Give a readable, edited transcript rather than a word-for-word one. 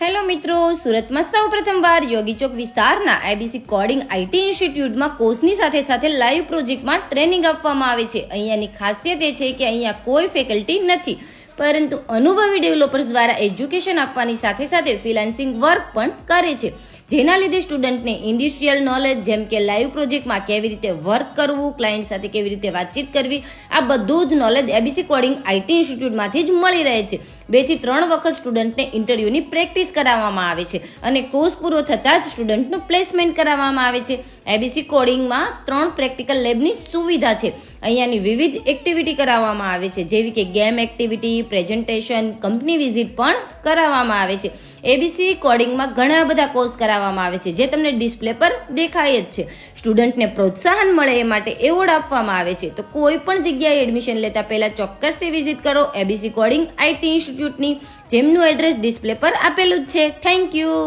Hello મિત્રો, સુરતમાં સૌ પ્રથમવાર યોગી ચોક વિસ્તારના એબીસી કોડિંગ આઈટી ઇન્સ્ટિટ્યૂટમાં કોર્સની સાથે સાથે લાઈવ પ્રોજેક્ટમાં ટ્રેનિંગ આપવામાં આવે છે. અહીંયાની ખાસિયત એ છે કે અહીંયા કોઈ ફેકલ્ટી નથી, પરંતુ અનુભવી ડેવલપર્સ દ્વારા એજ્યુકેશન આપવાની સાથે સાથે ફ્રીલાન્સિંગ વર્ક પણ કરે છે, જેના લીધે સ્ટુડન્ટને ઇન્ડસ્ટ્રીયલ નોલેજ જેમ કે લાઈવ પ્રોજેક્ટમાં કેવી રીતે વર્ક કરવું, ક્લાયન્ટ સાથે કેવી રીતે વાતચીત કરવી, આ બધું જ નોલેજ એબીસી કોડિંગ આઈટી ઇન્સ્ટિટ્યૂટમાંથી જ મળી રહે છે. 2 થી 3 વખત સ્ટુડન્ટને ઇન્ટરવ્યૂની પ્રેક્ટિસ કરાવવામાં આવે છે અને કોર્સ પૂરો થતાં જ સ્ટુડન્ટનું પ્લેસમેન્ટ કરાવવામાં આવે છે. એબીસી કોડિંગમાં 3 પ્રેક્ટિકલ લેબની સુવિધા છે. અહીંયાની વિવિધ એક્ટિવિટી કરાવવામાં આવે છે, જેવી કે game activity, presentation, company visit પણ કરાવવામાં આવે છે. એબીસી કોડિંગમાં ઘણા બધા કોર્સ કરાવવામાં આવે છે, જે તમને ડિસ્પ્લે પર દેખાય જ છે. સ્ટુડન્ટને પ્રોત્સાહન મળે એ માટે એવોર્ડ આપવામાં આવે છે. તો કોઈ પણ જગ્યાએ એડમિશન લેતા પહેલા ચોક્કસથી વિઝિટ કરો એબીસી કોડિંગ આઈટી ઇન્સ્ટિટ્યૂટની, જેમનું એડ્રેસ ડિસ્પ્લે પર આપેલું જ છે. Thank you.